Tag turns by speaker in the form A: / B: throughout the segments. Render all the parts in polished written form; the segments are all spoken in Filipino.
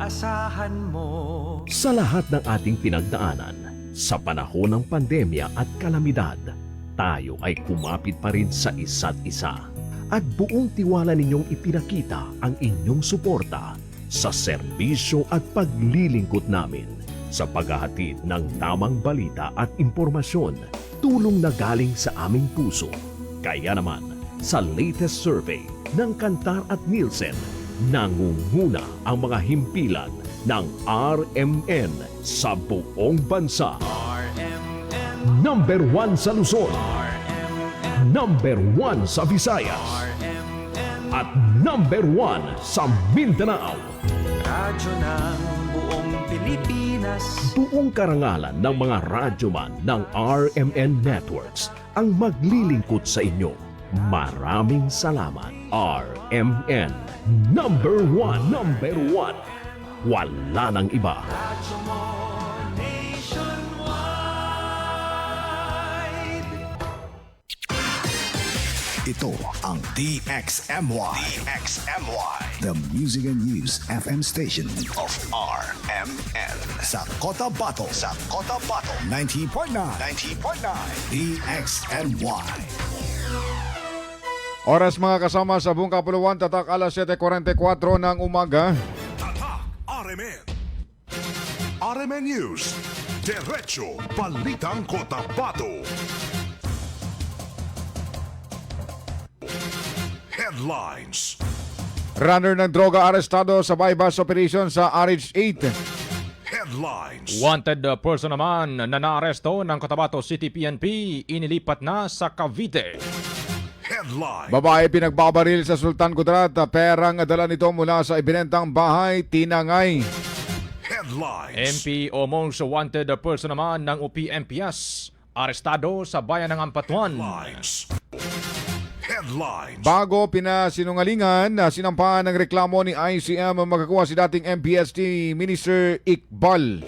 A: maaasahan mo.
B: Sa lahat ng ating pinagdaanan, sa panahon ng pandemya at kalamidad, tayo ay kumapit pa rin sa isa't isa. At buong tiwala ninyong ipinakita ang inyong suporta sa serbisyo at paglilingkod namin sa paghahatid ng tamang balita at impormasyon, tulong na galing sa aming puso. Kaya naman, sa latest survey ng Kantar at Nielsen, nangunguna ang mga himpilan ng RMN sa buong bansa.
A: RMN,
B: Number 1 sa Luzon,
A: RMN,
B: number 1 sa Visayas,
A: RMN,
B: at number 1 sa Mindanao.
A: radyo ng buong Pilipinas.
B: Buong karangalan ng mga radyoman ng RMN Networks ang maglilingkod sa inyo. Maraming salamat, RMN. Number 1, number 1. Wala nang iba.
A: Radyo mo nationwide.
C: Ito ang DXMY. The Music and News FM station of RMN. Sa Cotabato. 90.9. DXMY.
D: Oras mga kasama sa buong kapuluan, tatak alas 7:44 ng umaga.
E: Tatak RMN. RMN News. Diretso Balitang Cotabato. Headlines.
D: Runner ng droga arestado sa bypass operation sa RH8.
E: Headlines.
F: Wanted person naman na naaresto ng Cotabato City PNP, inilipat na sa Cavite.
E: Headlines.
D: Babae pinagbabaril sa Sultan Kudarat, perang dala nito mula sa ibinentang bahay, tinangay.
E: Headlines.
F: MP o most wanted person naman ng UP-MPS, arestado sa bayan ng Ampatuan.
E: Headlines. Headlines.
D: Bago pinasinungalingan na sinampahan ng reklamo ni ICM magkakuha si dating MPST Minister Iqbal.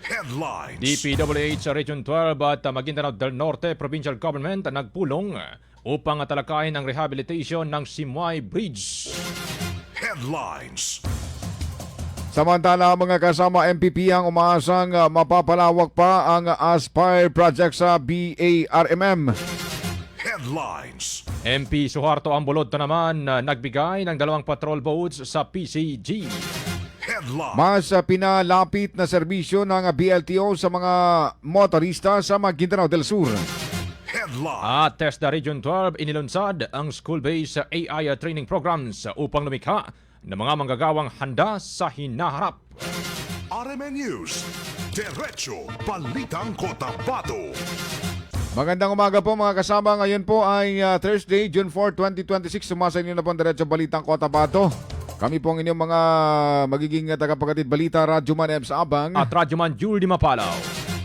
E: Headlines.
F: DPWH sa Region 12 at Maguindanao del Norte Provincial Government nagpulong upang talakayin ang rehabilitation ng Simway Bridge.
E: Headlines.
D: Samantala mga kasama MPP ang umaasang mapapalawak pa ang Aspire project sa BARMM.
E: Headlines.
F: MP Suharto Ambolod naman nagbigay ng 2 patrol boats sa PCG.
E: Headlines.
D: Mas pinalapit na serbisyo ng BLTO sa mga motorista sa Maguindanao del Sur.
E: Headlines.
F: At TESDA Region 12 inilunsad ang school-based AI training programs upang lumikha ng mga manggagawang handa sa hinaharap.
E: RMN News. Diretso Balitang Cotabato.
D: Magandang umaga po mga kasama. Ngayon po ay Thursday, June 4, 2026. Sumasa inyo na po ang Diretso Balitang Cotabato. Kami po ang inyong mga magiging tagapaghatid balita, Radyoman Ebs Abang.
F: At Radyoman Julie Mapalaw.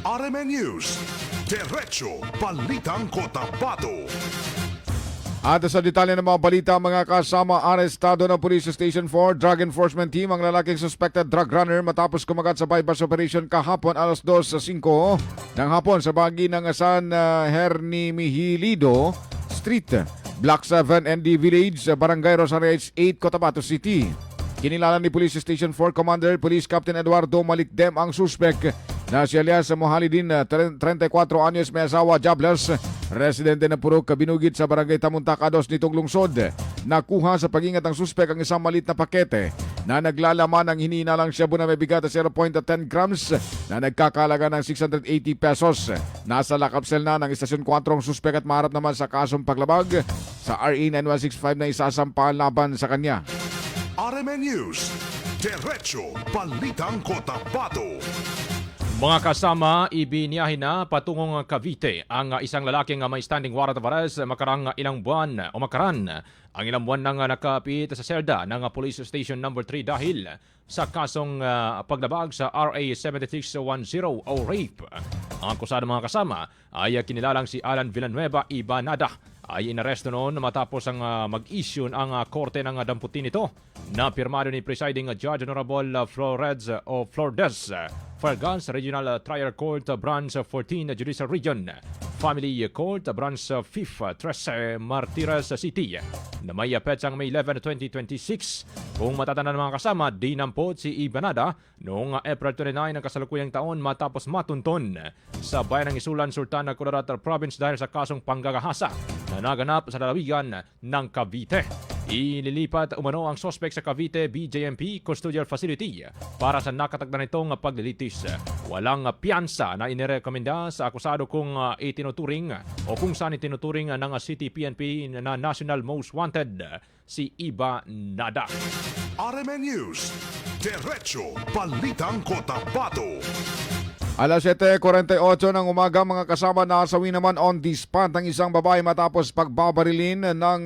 E: RMN News. Diretso Balitang Cotabato.
D: At sa detalye ng mga balita mga kasama, arestado ng Police Station 4 Drug Enforcement Team ang lalaking suspected drug runner matapos kumagat sa bypass operation kahapon alas 2:05 ng hapon sa bahagi ng San Herminihilido Street, Block 7 ND Village, Barangay Rosario 8, Cotabato City. Kinilala ni Police Station 4 Commander Police Captain Eduardo Malikdem ang suspect na si alias Mohalidin, 34 anyos, may asawa, jobless, residente ng Purok, Kabinugit sa Barangay Tamuntakados nitong lungsod. Nakuha sa pag-ingat ng suspek ang isang maliit na pakete na naglalaman ng hinihinalang shabu na may bigat na 0.10 grams na nagkakalaga ng 680 pesos. Nasa lakapsel na ng Istasyon 4 ang suspek at maharap naman sa kasong paglabag sa RA 9165 na isasampahan laban sa kanya.
E: RMN News. Diretso Balitang Cotabato.
F: Mga kasama, ibiniyahin na patungong Cavite ang isang lalaking may standing warrant of arrest makarang ilang buwan o makaran ang ilang buwan nang nakapit sa selda ng Police Station No. 3 dahil sa kasong paglabag sa RA 7610 o rape. Ang akusado mga kasama ay kinilalang si Alan Villanueva Ibanada ay inaresto noon matapos ang mag-issue ang korte ng damputin nito na pirmado ni Presiding Judge Honorable Flores o Flordes Fargas Regional Trial Court Branch 14 Judicial Region. Family Court, Branch 5, Tres Martires City na may petsang May 11, 2026. Kung matatanda ng mga kasama, dinampot si Ibanada noong April 29 ng kasalukuyang taon matapos matunton sa bayan ng Isulan, Sultan Kudarat Province dahil sa kasong panggagahasa na naganap sa lalawigan ng Cavite. Ililipat umano ang sospek sa Cavite BJMP Custodial Facility para sa nakatagdan nitong paglilitis. Walang piyansa na inirekomenda sa akusado kung itinuturing o kung saan itinuturing ng City PNP na National Most Wanted si Iba Nada.
E: RMN News, Diretso Balitang Cotabato.
D: Alas 7:48 ng umaga, mga kasama, nasawi naman on the spot ang isang babae matapos pagbabarilin ng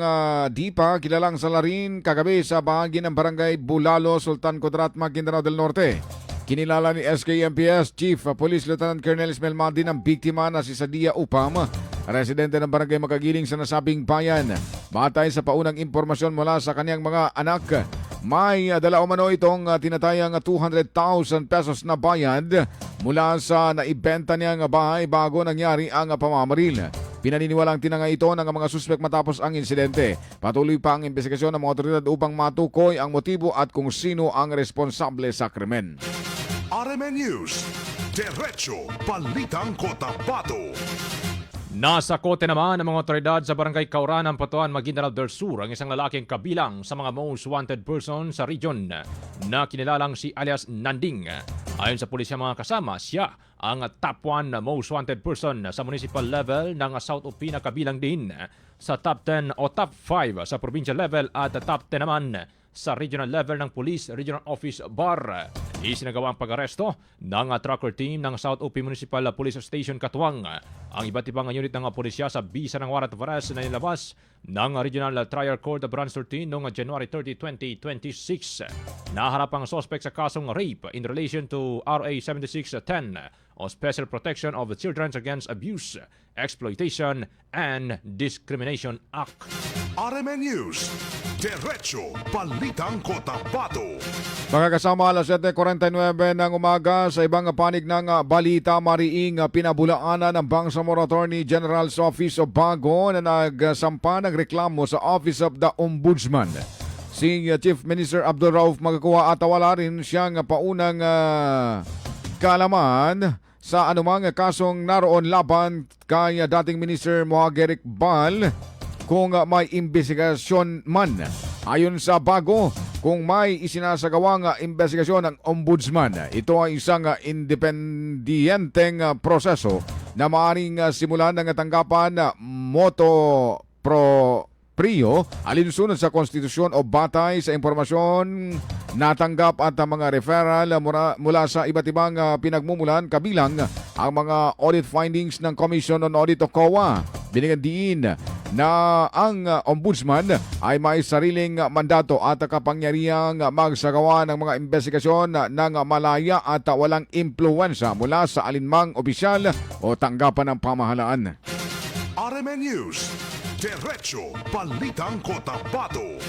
D: dipa kilalang salarin kagabi sa bahagi ng barangay Bulalo, Sultan Kudarat, Maguindanao del Norte. Kinilala ni SKMPS Chief Police Lieutenant Colonel Ismael Madi ng biktima na si Sadia Upam, residente ng barangay Magagiling sa nasabing bayan. Batay sa paunang impormasyon mula sa kanyang mga anak, may dala umano itong tinatayang 200,000 pesos na bayad mula sa naibenta niyang bahay bago nangyari ang pamamaril. Pinaniniwalang tinangay ito ng mga suspek matapos ang insidente. Patuloy pa ang investigasyon ng mga otoridad upang matukoy ang motibo at kung sino ang responsable sa krimen.
E: RMN News, Diretso Balitang Cotabato.
F: Nasa kote naman ng mga otoridad sa barangay Kauranan, Patuan, Maguindanao del Sur ang isang lalaking kabilang sa mga most wanted person sa region na kinilalang si alias Nanding. Ayon sa pulisya mga kasama, siya ang top 1 most wanted person sa municipal level ng South UP na kabilang din sa top 10 o top 5 sa provincial level at top 10 naman sa regional level ng Police Regional Office Bar. Isinagawa ang pag-aresto ng tracker team ng South UP Municipal Police Station Katuwang. Ang iba't ibang unit ng pulisya sa bisa ng warrant of arrest na nilabas ng Regional Trial Court Branch 13 noong January 30, 2026. Naharap ang suspect sa kasong rape in relation to RA 7610 o Special Protection of the Children Against Abuse, Exploitation, and Discrimination Act.
E: RMN News, Diretso Balitang Cotabato.
D: Mga kasama, alas 7:49 ng umaga, sa ibang panig ng balita, mariing pinabulaanan ng Bangsamoro Attorney General's Office of Bago na nagsampa ng reklamo sa Office of the Ombudsman. Si Chief Minister Abdul Rauf Magakuha at wala rin siyang paunang kaalaman sa anumang kasong naroon laban kay dating Minister Mohagheric Bal kung may investigasyon man. Ayon sa Bago, kung may isinasagawang investigasyon ng Ombudsman, ito ay isang independenteng proseso na maaaring simulan ng tanggapan moto proprio alinsunod sa konstitusyon o batay sa impormasyon natanggap at mga referral mula sa iba't ibang pinagmumulan kabilang ang mga audit findings ng Commission on Audit o COA. Binigyan din na ang ombudsman ay may sariling mandato at kapangyarihang magsagawa ng mga investigasyon ng malaya at walang impluwensya mula sa alinmang opisyal o tanggapan ng pamahalaan.
E: RMN News, Diretso Balitang Cotabato.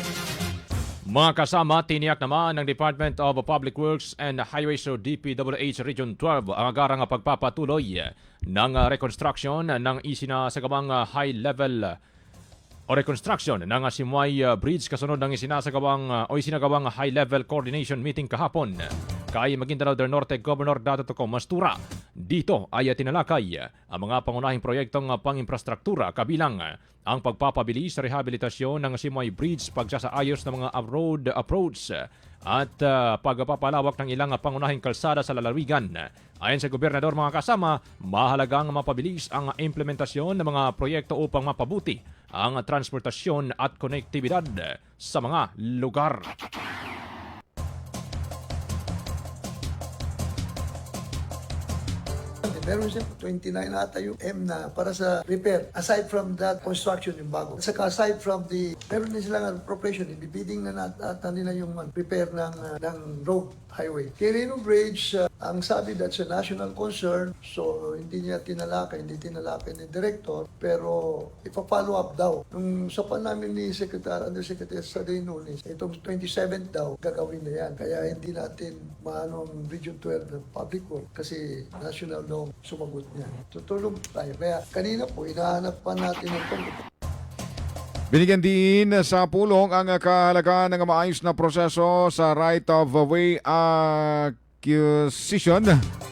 F: Mga kasama, tiniyak naman ng Department of Public Works and Highways o DPWH Region 12 ang agarang pagpapatuloy ng reconstruction ng isinasagawang high-level o reconstruction ng Simway Bridge kasunod ng isinagawang high-level coordination meeting kahapon kay Maguindanao del Norte Governor Dato Toco Mastura. Dito ay tinalakay ang mga pangunahing proyektong pang-infrastruktura kabilang ang pagpapabilis sa rehabilitasyon ng Simway Bridge, pagsasaayos ng mga road approach at pagpapalawak ng ilang pangunahing kalsada sa lalawigan. Ayon sa gobernador mga kasama, mahalagang mapabilis ang implementasyon ng mga proyekto upang mapabuti ang transportasyon at konektibidad sa mga lugar.
G: Meron siya 29 ata yung M na para sa repair. Aside from that, construction yung bago. Saka aside from the, meron din silang appropriation, ibibidding na nila yung repair ng road highway. Quirino Bridge, ang sabi that's a national concern, so hindi tinalakay ni Director, pero ipa-follow up daw. Nung usapan namin ni Undersecretary Saday Nunes, itong 27th daw, gagawin na yan. Kaya hindi natin maano ang Region 12 ng public work kasi national law sumagot niya. Tutulong tayo. Kaya kanina po, inahanap pa natin ang
D: Binigyan din sa pulong ang kahalagaan ng maayos na proseso sa right of way acquisition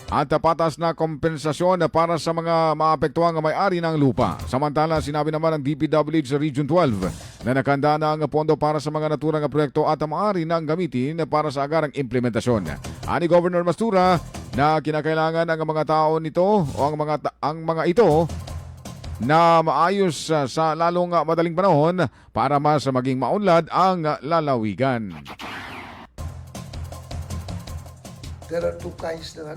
D: at patas na kompensasyon para sa mga maapektuang may-ari ng lupa. Samantala, sinabi naman ng DPWH sa Region 12 na nakahanda na ang pondo para sa mga naturang proyekto at maaari nang gamitin para sa agarang implementasyon. Ani Governor Mastura na kinakailangan ang mga tao nito o ang mga ito na maayos sa lalong madaling panahon para mas maging maunlad ang lalawigan.
G: There are two kinds ng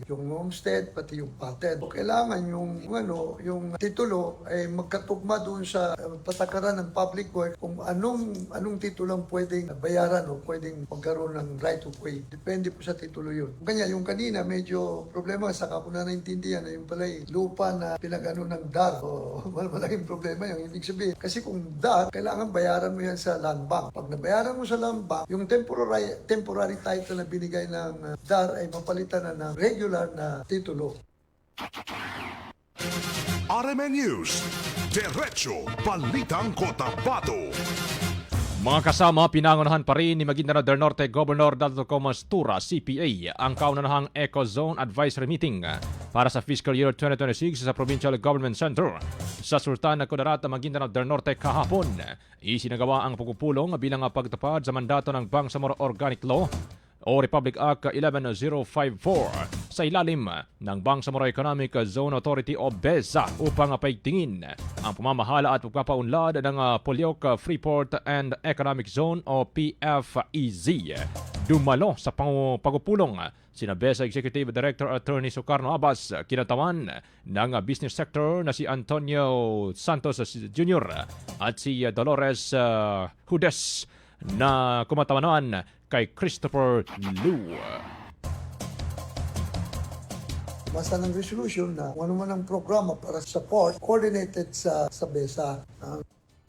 G: yung homestead pati yung patent. So, kailangan yung titulo ay magkatugma doon sa patakaran ng public work kung anong titulo ang pwedeng bayaran o pwedeng magkaroon ng right of way. Depende po sa titulo yun. Kanya yung kanina medyo problema, saka ko na naintindihan na yung pala lupa na pinag-ano ng DAR. O malaking problema yung ibig sabihin. Kasi kung DAR, kailangan bayaran mo yan sa land bank. Pag nabayaran mo sa land bank, yung temporary title na binigay ng DAR ay mapalitan na ng regular na titulo.
E: RMN News, Diretso Balitang Cotabato.
F: Mga kasama, pinangunahan pa rin ni Maguindanao del Norte Governor Dato Mastura, CPA, ang kaunanahang Eco Zone Advisory Meeting para sa fiscal year 2026 sa Provincial Government Center. Sa Sultan Kudarat, Maguindanao del Norte kahapon, isinagawa ang pagpupulong bilang pagtupad sa mandato ng Bangsamoro Organic Law o Republic Act 11054 sa ilalim ng Bangsamoro Economic Zone Authority o BEZA upang paigtingin ang pamamahala at pagpapaunlad ng Polyok Freeport and Economic Zone o PFEZ. Dumalo sa pagpupulong sina BEZA Executive Director Attorney Sukarno Abbas, kinatawan ng business sector na si Antonio Santos Jr. at si Dolores Hudes na kumatawanan kay Christopher Liu.
G: Basta ng resolution na ano man ang programa para support coordinated sa BESA.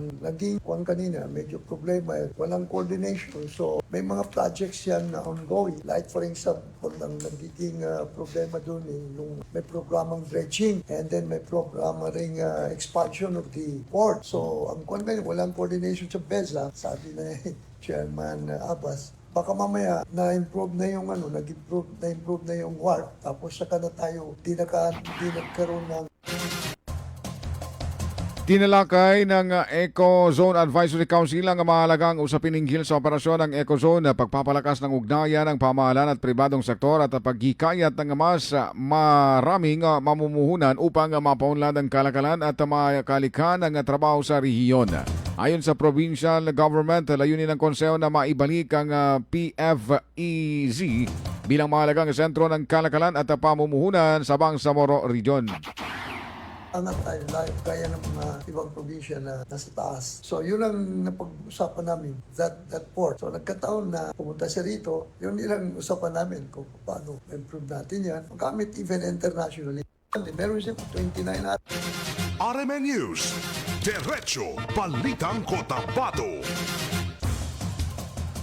G: Naging kanina, medyo problema, walang coordination. So, may mga projects yan na ongoing. Like for example, ang nagiging problema doon, yung may programang dredging and then may programa ring expansion of the port. So, ang kanina, walang coordination sa BESA, sabi na Chairman Abbas, baka mamaya na-improve na yung na-improve na yung work, tapos saka na tayo di nagkaroon ng
D: Tinalakay ng Eco Zone Advisory Council ang mahalagang usapin hinggil sa operasyon ng Eco Zone, pagpapalakas ng ugnayan ng pamahalaan at pribadong sektor at paghikayat ng mas maraming mamumuhunan upang mapaunlad ang kalakalan at makalikhan ng trabaho sa rehiyon. Ayon sa provincial government, layunin ng konseho na maibalik ang PFEZ bilang mahalagang sentro ng kalakalan at pamumuhunan sa Bangsamoro Region.
G: angat tayo live gaya ng mga ibang probinsya na nasa taas. So yun ang napag-usapan namin, that port. So nagkataon na pumunta siya rito, yun nilang usapan namin kung paano improve natin yan. Magamit even internationally. Meron siya 29 at
E: RMN News, Diretso Balitang Cotabato.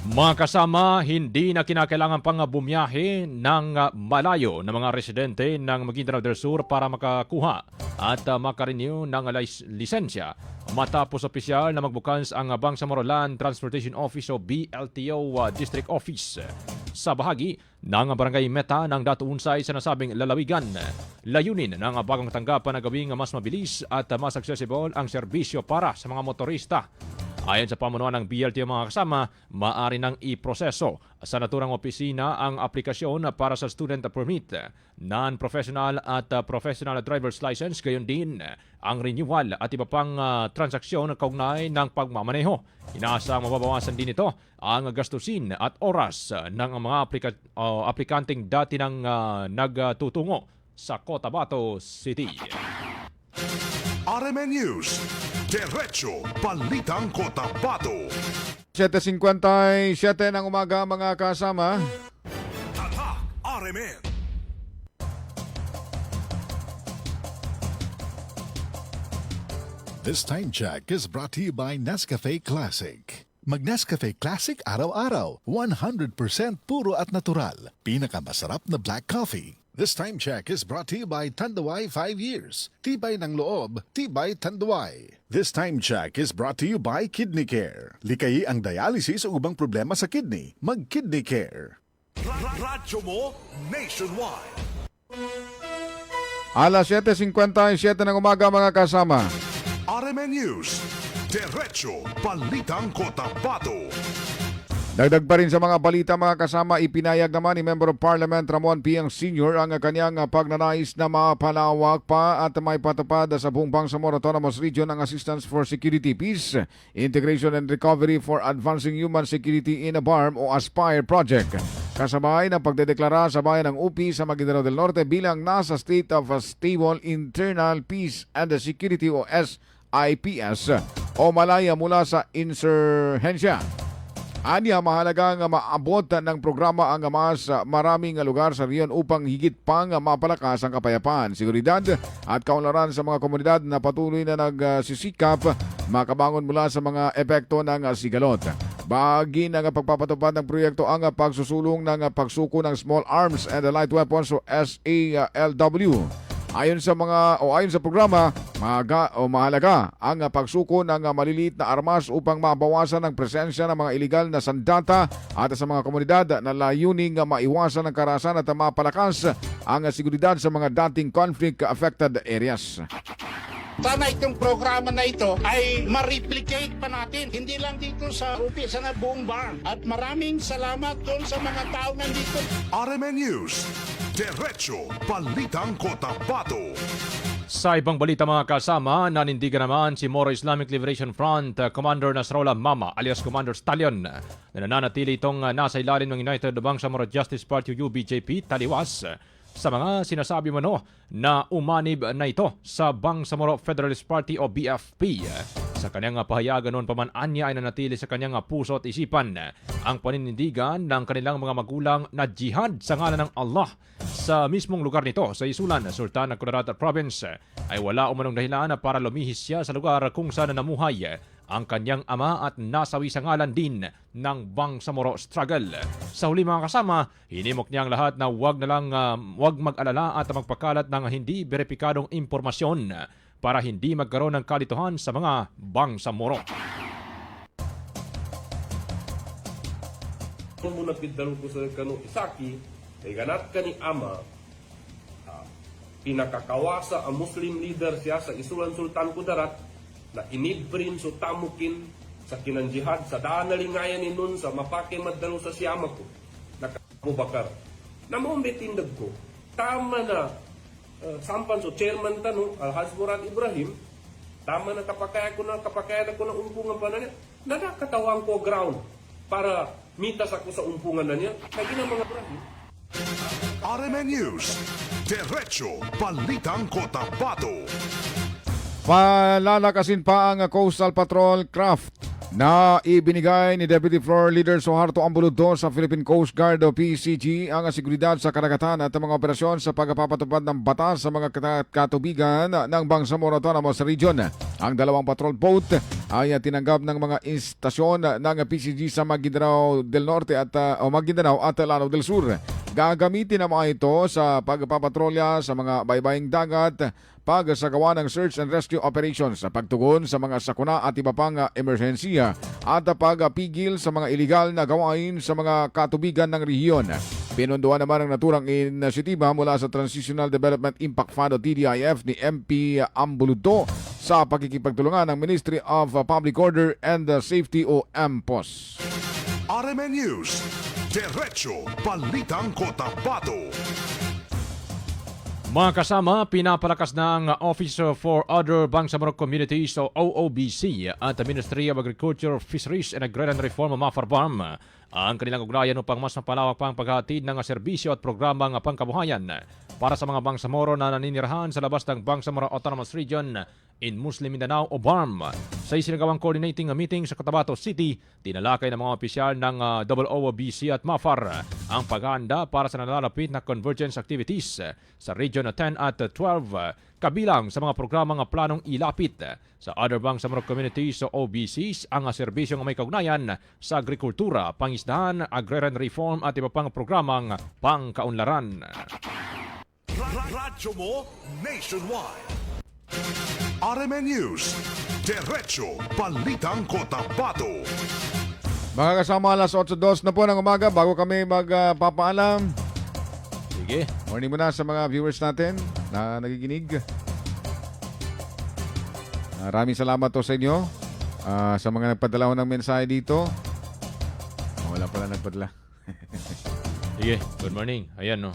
F: Mga kasama, hindi na kinakailangan pang bumiyahe ng malayo ng mga residente ng Maguindanao del Sur para makakuha at makarenew ng lisensya matapos opisyal na magbukans ang Bangsamoro Land Transportation Office o BLTO District Office sa bahagi ng Barangay Meta ng Dato Unsay sa nasabing lalawigan. Layunin ng bagong tanggapan na gawing mas mabilis at mas accessible ang serbisyo para sa mga motorista. Ayon sa pamunuan ng BLTO mga kasama, maaari nang iproseso sa naturang opisina ang aplikasyon para sa student permit, non-professional at professional driver's license, gayon din ang renewal at iba pang transaksyon kaugnay ng pagmamaneho. Inaasang mababawasan din ito ang gastusin at oras ng mga aplikanteng dati nang nagtutungo sa Cotabato City.
E: RMN News, Diretso Balitang Cotabato.
D: 7:57 ng umaga mga kasama.
E: Tatak RMN.
C: This time check is brought to you by Nescafe Classic. Mag-Nescafe Classic araw-araw. 100% puro at natural. Pinakamasarap na black coffee. This time check is brought to you by Tanduay 5 years. Tibay ng loob, tibay Tanduay. This time check is brought to you by Kidney Care. Likayi ang dialysis o ubang problema sa kidney. Mag-Kidney Care.
E: Radyo mo nationwide.
D: Alas 7:57 ng umaga mga kasama.
E: RMN News. Diretso Balitang Cotabato.
D: Dagdag pa rin sa mga balita mga kasama, ipinayag naman ni Member of Parliament Ramon Piang Sr. ang kanyang pagnanais na mapalawak pa at may patupad sa buong Bangsamoro Autonomous Region ang Assistance for Security, Peace, Integration and Recovery for Advancing Human Security in a BARM o ASPIRE project. Kasabay ng pagdedeklara sa bayan ng UP sa Maguindanao del Norte bilang nasa State of Stable Internal Peace and Security o SIPS o malaya mula sa insurhensya. Anya, mahalagang maabot ng programa ang mas maraming lugar sa riyon upang higit pang mapalakas ang kapayapaan, seguridad at kaunlaran sa mga komunidad na patuloy na nagsisikap makabangon mula sa mga epekto ng sigalot. Bahagi ng pagpapatupad ng proyekto ang pagsusulong ng pagsuko ng small arms and light weapons o SALW. Ayon sa programa, mahalaga ang pagsuko ng maliliit na armas upang mabawasan ang presensya ng mga iligal na sandata at sa mga komunidad na layuning maiwasan ang karahasan at mapalakas ang seguridad sa mga dating conflict-affected areas.
H: Sana itong programa na ito ay ma-replicate pa natin. Hindi lang dito sa UP, sana buong BARM. At maraming salamat doon sa mga tao nandito.
E: RMN News. Diretso Balitang Cotabato.
F: Sa ibang balita mga kasama, nanindigan naman si Moro Islamic Liberation Front Commander Nasrallah Mama alias Commander Stallion na nananatili itong nasa ilalim ng United Bangsamoro Justice Party UBJP taliwas sa mga sinasabi mano na umanib na ito sa Bangsamoro Federalist Party o BFP. Sa kanyang pahayagan noon paman anya ay nanatili sa kanyang puso at isipan ang paninindigan ng kanilang mga magulang na jihad sa ngalan ng Allah sa mismong lugar nito sa Isulan, Sultan Kudarat Province ay wala umanong dahilan para lumihis siya sa lugar kung saan namuhay ang kanyang ama at nasawi sa ngalan din ng Bangsamoro struggle. Sa huli mga kasama, hinimok niya ang lahat na wag mag-alala at magpakalat ng hindi beripikadong impormasyon para hindi magkaroon ng kalituhan sa mga Bangsamoro.
I: Muna pidalo ko sa kanong isaki, ay ganat ka ni ama, pinakakawasa ang Muslim leader siya sa Isulan Sultan Kudarat na inibrin so tamukin sa kinanjihad sa daan na lingayan ni nun sa mapake madalo sa siyama ko na Abubakar. Namumbitindag ko, tama na sampan so chairman tanong Alhaj Murad Ibrahim, tama na kapakayan ko na umpungan pa na niya, na nakatawang ko ground para mitas ako sa umpungan na niya. Kaya mga Ibrahim.
E: RMN News. Diretso Balitang Cotabato.
D: Palalakasin pa ang Coastal Patrol Craft na ibinigay ni Deputy Floor Leader Suharto Ambuludo sa Philippine Coast Guard o PCG ang seguridad sa karagatan at mga operasyon sa pagpapatupad ng batas sa mga katubigan ng Bangsamoro Autonomous Region. Ang dalawang patrol boat ay tinanggap ng mga istasyon ng PCG sa Maguindanao del Norte at Maguindanao at Lanao del Sur. Gagamitin na mga ito sa pagpapatrolya sa mga baybaying dagat, pagsagawa ng search and rescue operations, pagtugon sa mga sakuna at iba pang emerhensiya at pagpigil sa mga iligal na gawain sa mga katubigan ng rehiyon. Pinunduan naman ang naturang inisyatiba mula sa Transitional Development Impact Fund o TDIF ni MP Ambuludo sa pakikipagtulungan ng Ministry of Public Order and Safety o AMPOS.
E: RMN News. Diretso Balitang Cotabato.
F: Mga kasama, pinapalakas ng Office for Other Bangsamoro Communities o OOBC at the Ministry of Agriculture, Fisheries and Agrarian Reform o MAFARBARM ang kanilang ugnayan upang mas mapalawak pang paghatid ng serbisyo at programang pangkabuhayan para sa mga Bangsamoro na naninirahan sa labas ng Bangsamoro Autonomous Region in Muslim Mindanao o BARM. Sa isinagawang coordinating meeting sa Cotabato City, tinalakay ng mga opisyal ng OOBC at MAFAR ang paghahanda para sa nalalapit na convergence activities sa Region 10 at 12, kabilang sa mga programang planong ilapit sa Other Bangsamoro Communities o OBCs ang serbisyong may kaugnayan sa agrikultura, pangisdahan, agrarian reform at iba pang programang pangkaunlaran.
E: radyo mo nationwide. RMN News, Diretso Balitang Cotabato.
D: Mga kasama, alas 8:02 na po ng umaga bago kami magpapaalam.
F: Sige.
D: Morning muna sa mga viewers natin na nagiginig. Maraming salamat to sa inyo. Sa mga nagpadala ko ng mensahe dito. Wala pala nagpadala.
F: Sige, good morning. Ayan, no.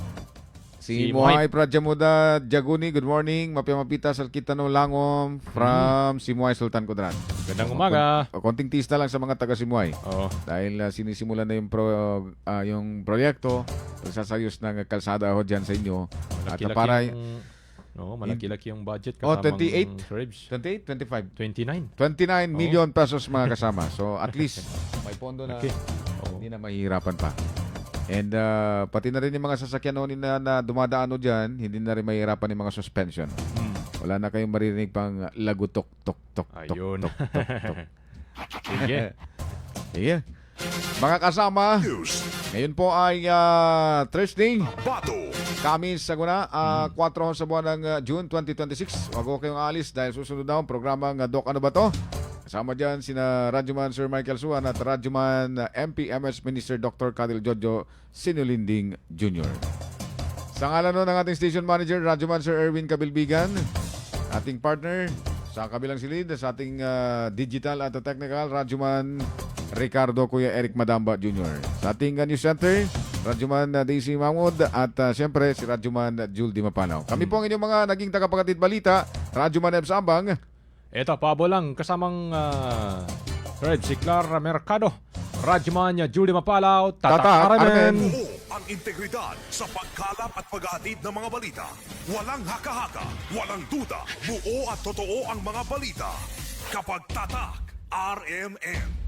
D: Si
F: Si
D: Muhay Prajamuda Jaguni, good morning. Mapiyamapita Salkitano Langom from Simuay Sultan Kudarat.
F: Gandang umaga.
D: Konting tiis na lang sa mga taga Simuay.
F: Oo.
D: Dahil sinisimulan na yung proyekto, pagsasayos ng kalsada ho dyan sa inyo. At
F: Malaki-laki
D: para
F: malaki-laki yung budget.
D: Oh,
F: kasamang
D: 28?
F: Curbs.
D: 28, 25.
F: 29.
D: 29 million pesos mga kasama. So at least may pondo na
F: Okay. Oo.
D: hindi na mahihirapan pa. And pati na rin yung mga sasakyan noon na dumadaan o dyan, hindi na rin mahihirapan yung mga suspension. Wala na kayong maririnig pang lagutok, tok, tok, tok,
F: Ayun.
D: tok, tok, tok.
F: Sige.
D: Sige. Mga kasama,
E: News,
D: ngayon po ay Thursday.
E: Bato.
D: Kami sa guna, 4 sa buwan ng June 2026. Wag ko kayong alis dahil susunod na ang programang Doc Ano Ba To? Kasama dyan sina Radyoman Sir Michael Suan at Radyoman MPMS Minister Dr. Cadil Jojo Sinulinding Jr. Sa ngalan nun ng ating station manager, Radyoman Sir Erwin Kabilbigan, ating partner sa kabilang silid, sa ating digital at technical, Radyoman Ricardo Kuya Eric Madamba Jr. Sa ating news center, Radyoman Daisy Mahmud at siyempre si Radyoman Jul Di Mapanaw. Kami po ang inyong mga naging tagapaghatid balita, Radyoman Ebs Ambang.
F: Ito, Pabo lang, kasamang Fred Siklar Mercado, Radyoman Julie Mapalaw, Tatak
D: Tatak
F: Aramen.
E: Oo, ang integridad sa pagkalap at pag-aatid ng mga balita. Walang haka-haka, walang duda, buo at totoo ang mga balita. Kapag tatak, RMN.